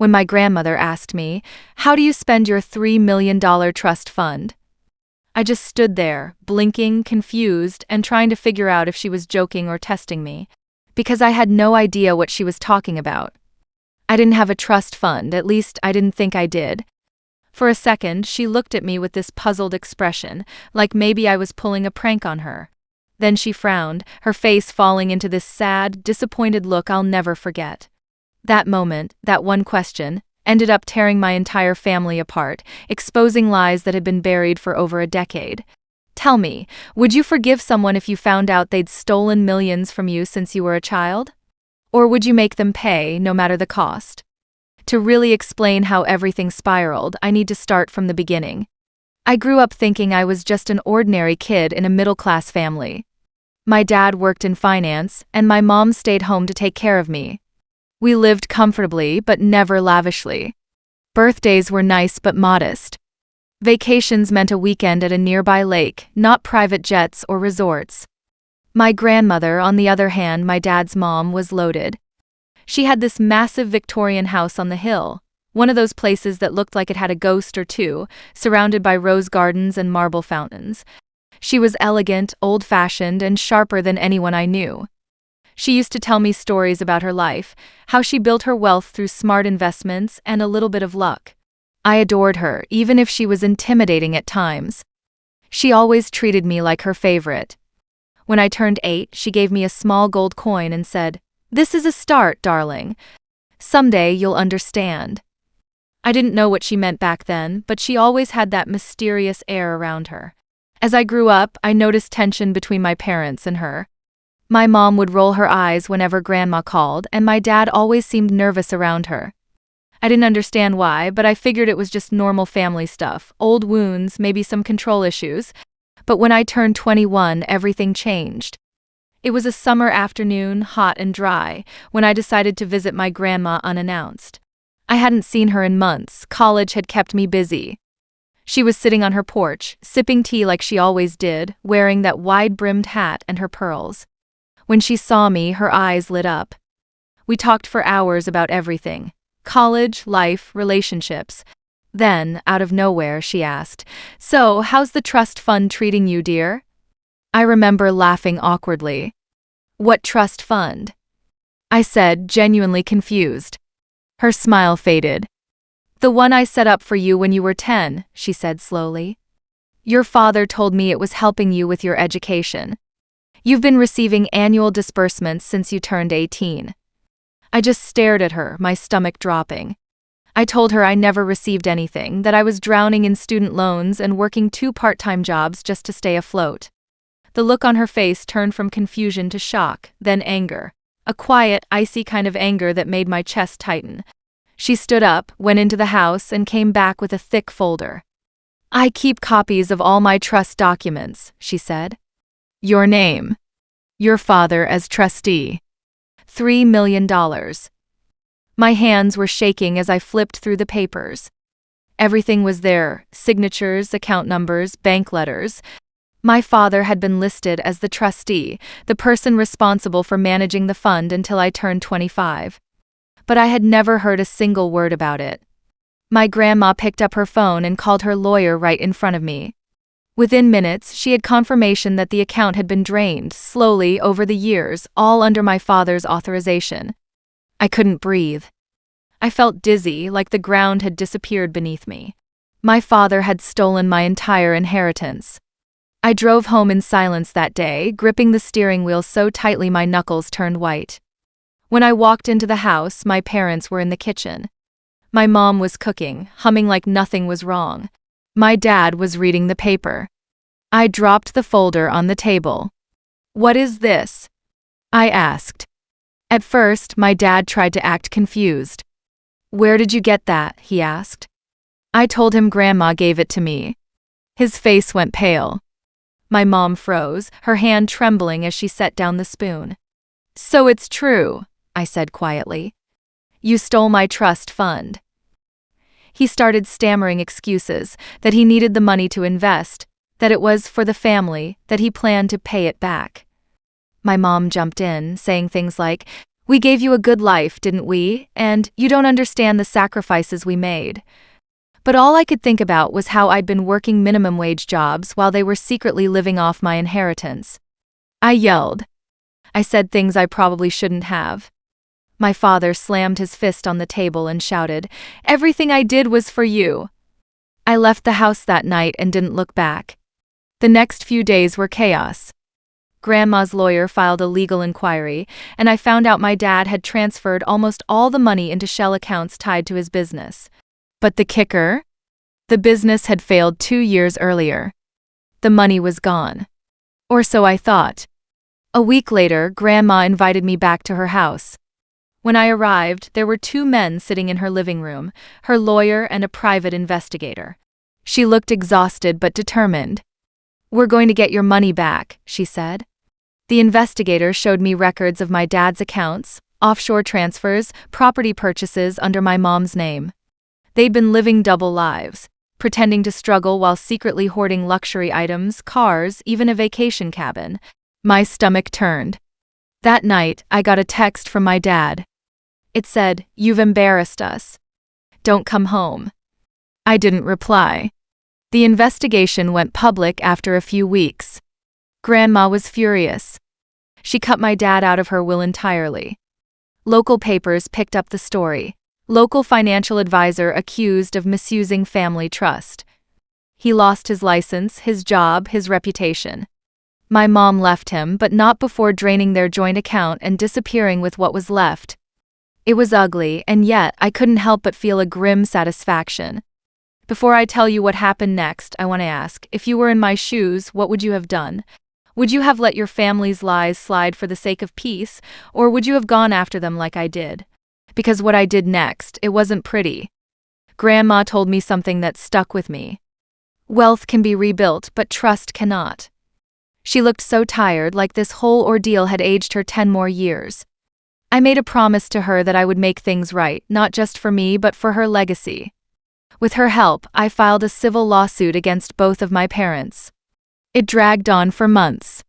when my grandmother asked me, "How do you spend your $3 million trust fund?" I just stood there, blinking, confused, and trying to figure out if she was joking or testing me, because I had no idea what she was talking about. I didn't have a trust fund, at least I didn't think I did. For a second, she looked at me with this puzzled expression, like maybe I was pulling a prank on her. Then she frowned, her face falling into this sad, disappointed look I'll never forget. That moment, that one question, ended up tearing my entire family apart, exposing lies that had been buried for over a decade. Tell me, would you forgive someone if you found out they'd stolen millions from you since you were a child? Or would you make them pay, no matter the cost? To really explain how everything spiraled, I need to start from the beginning. I grew up thinking I was just an ordinary kid in a middle-class family. My dad worked in finance, and my mom stayed home to take care of me. We lived comfortably, but never lavishly. Birthdays were nice but modest. Vacations meant a weekend at a nearby lake, not private jets or resorts. My grandmother, on the other hand, my dad's mom, was loaded. She had this massive Victorian house on the hill, one of those places that looked like it had a ghost or two, surrounded by rose gardens and marble fountains. She was elegant, old-fashioned, and sharper than anyone I knew. She used to tell me stories about her life, how she built her wealth through smart investments and a little bit of luck. I adored her, even if she was intimidating at times. She always treated me like her favorite. When I turned 8, she gave me a small gold coin and said, "This is a start, darling. Someday you'll understand." I didn't know what she meant back then, but she always had that mysterious air around her. As I grew up, I noticed tension between my parents and her. My mom would roll her eyes whenever Grandma called, and my dad always seemed nervous around her. I didn't understand why, but I figured it was just normal family stuff, old wounds, maybe some control issues. But when I turned 21, everything changed. It was a summer afternoon, hot and dry, when I decided to visit my grandma unannounced. I hadn't seen her in months. College had kept me busy. She was sitting on her porch, sipping tea like she always did, wearing that wide-brimmed hat and her pearls. When she saw me, her eyes lit up. We talked for hours about everything: college, life, relationships. Then, out of nowhere, she asked, "So, how's the trust fund treating you, dear?" I remember laughing awkwardly. "What trust fund?" I said, genuinely confused. Her smile faded. "The one I set up for you when you were 10, she said slowly. "Your father told me it was helping you with your education. You've been receiving annual disbursements since you turned 18. I just stared at her, my stomach dropping. I told her I never received anything, that I was drowning in student loans and working 2 part-time jobs just to stay afloat. The look on her face turned from confusion to shock, then anger. A quiet, icy kind of anger that made my chest tighten. She stood up, went into the house, and came back with a thick folder. "I keep copies of all my trust documents," she said. "Your name. Your father as trustee. $3 million. My hands were shaking as I flipped through the papers. Everything was there: signatures, account numbers, bank letters. My father had been listed as the trustee, the person responsible for managing the fund until I turned 25. But I had never heard a single word about it. My grandma picked up her phone and called her lawyer right in front of me. Within minutes, she had confirmation that the account had been drained, slowly, over the years, all under my father's authorization. I couldn't breathe. I felt dizzy, like the ground had disappeared beneath me. My father had stolen my entire inheritance. I drove home in silence that day, gripping the steering wheel so tightly my knuckles turned white. When I walked into the house, my parents were in the kitchen. My mom was cooking, humming like nothing was wrong. My dad was reading the paper. I dropped the folder on the table. "What is this?" I asked. At first, my dad tried to act confused. "Where did you get that?" he asked. I told him Grandma gave it to me. His face went pale. My mom froze, her hand trembling as she set down the spoon. "So it's true," I said quietly. "You stole my trust fund." He started stammering excuses, that he needed the money to invest, that it was for the family, that he planned to pay it back. My mom jumped in, saying things like, We gave you a good life, didn't we? And you don't understand the sacrifices we made. But all I could think about was how I'd been working minimum wage jobs while they were secretly living off my inheritance. I yelled. I said things I probably shouldn't have. My father slammed his fist on the table and shouted, "Everything I did was for you." I left the house that night and didn't look back. The next few days were chaos. Grandma's lawyer filed a legal inquiry, and I found out my dad had transferred almost all the money into shell accounts tied to his business. But the kicker? The business had failed 2 years earlier. The money was gone. Or so I thought. A week later, Grandma invited me back to her house. When I arrived, there were 2 men sitting in her living room, her lawyer and a private investigator. She looked exhausted but determined. "We're going to get your money back," she said. The investigator showed me records of my dad's accounts, offshore transfers, property purchases under my mom's name. They'd been living double lives, pretending to struggle while secretly hoarding luxury items, cars, even a vacation cabin. My stomach turned. That night, I got a text from my dad. It said, "You've embarrassed us. Don't come home." I didn't reply. The investigation went public after a few weeks. Grandma was furious. She cut my dad out of her will entirely. Local papers picked up the story. Local financial advisor accused of misusing family trust. He lost his license, his job, his reputation. My mom left him, but not before draining their joint account and disappearing with what was left. It was ugly, and yet I couldn't help but feel a grim satisfaction. Before I tell you what happened next, I want to ask, if you were in my shoes, what would you have done? Would you have let your family's lies slide for the sake of peace, or would you have gone after them like I did? Because what I did next, it wasn't pretty. Grandma told me something that stuck with me. Wealth can be rebuilt, but trust cannot. She looked so tired, like this whole ordeal had aged her 10 more years. I made a promise to her that I would make things right, not just for me but for her legacy. With her help, I filed a civil lawsuit against both of my parents. It dragged on for months.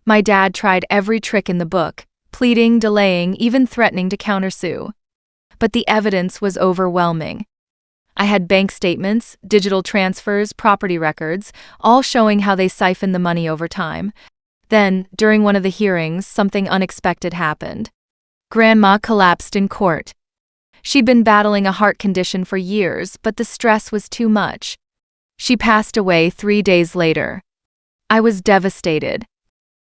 My dad tried every trick in the book, pleading, delaying, even threatening to countersue. But the evidence was overwhelming. I had bank statements, digital transfers, property records, all showing how they siphoned the money over time. Then, during one of the hearings, something unexpected happened. Grandma collapsed in court. She'd been battling a heart condition for years, but the stress was too much. She passed away 3 days later. I was devastated.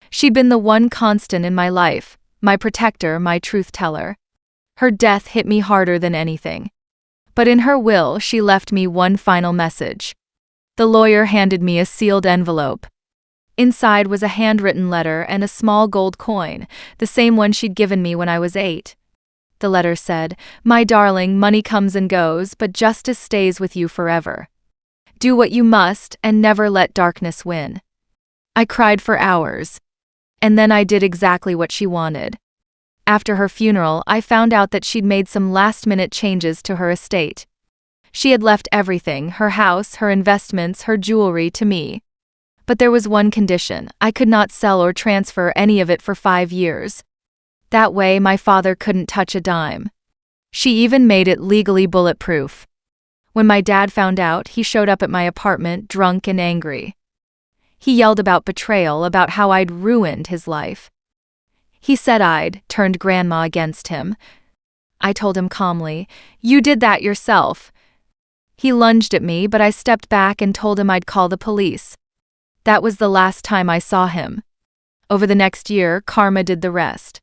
She'd been the one constant in my life, my protector, my truth teller. Her death hit me harder than anything. But in her will, she left me one final message. The lawyer handed me a sealed envelope. Inside was a handwritten letter and a small gold coin, the same one she'd given me when I was 8. The letter said, "My darling, money comes and goes, but justice stays with you forever. Do what you must and never let darkness win." I cried for hours. And then I did exactly what she wanted. After her funeral, I found out that she'd made some last-minute changes to her estate. She had left everything, her house, her investments, her jewelry, to me. But there was one condition: I could not sell or transfer any of it for 5 years. That way, my father couldn't touch a dime. She even made it legally bulletproof. When my dad found out, he showed up at my apartment drunk and angry. He yelled about betrayal, about how I'd ruined his life. He said I'd turned Grandma against him. I told him calmly, "You did that yourself." He lunged at me, but I stepped back and told him I'd call the police. That was the last time I saw him. Over the next year, karma did the rest.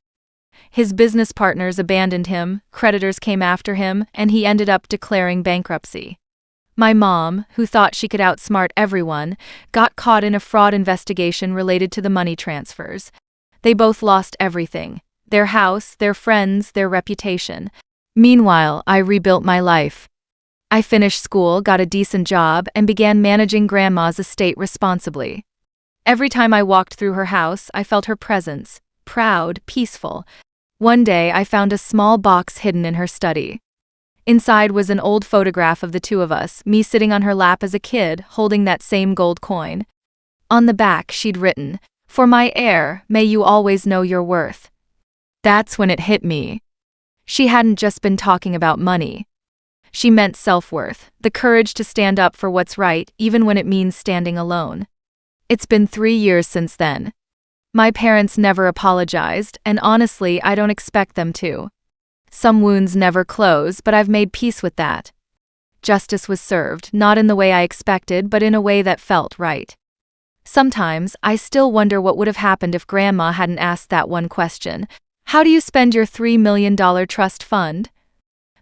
His business partners abandoned him, creditors came after him, and he ended up declaring bankruptcy. My mom, who thought she could outsmart everyone, got caught in a fraud investigation related to the money transfers. They both lost everything: their house, their friends, their reputation. Meanwhile, I rebuilt my life. I finished school, got a decent job, and began managing Grandma's estate responsibly. Every time I walked through her house, I felt her presence, proud, peaceful. One day, I found a small box hidden in her study. Inside was an old photograph of the two of us, me sitting on her lap as a kid, holding that same gold coin. On the back, she'd written, "For my heir, may you always know your worth." That's when it hit me. She hadn't just been talking about money. She meant self-worth, the courage to stand up for what's right, even when it means standing alone. It's been 3 years since then. My parents never apologized, and honestly, I don't expect them to. Some wounds never close, but I've made peace with that. Justice was served, not in the way I expected, but in a way that felt right. Sometimes, I still wonder what would have happened if Grandma hadn't asked that one question. How do you spend your $3 million trust fund?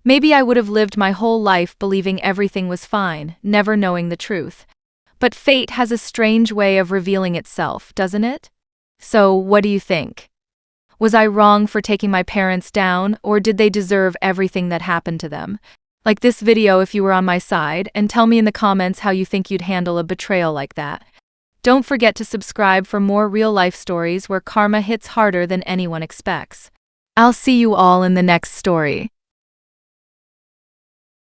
Maybe I would have lived my whole life believing everything was fine, never knowing the truth. But fate has a strange way of revealing itself, doesn't it? So, what do you think? Was I wrong for taking my parents down, or did they deserve everything that happened to them? Like this video if you were on my side, and tell me in the comments how you think you'd handle a betrayal like that. Don't forget to subscribe for more real-life stories where karma hits harder than anyone expects. I'll see you all in the next story.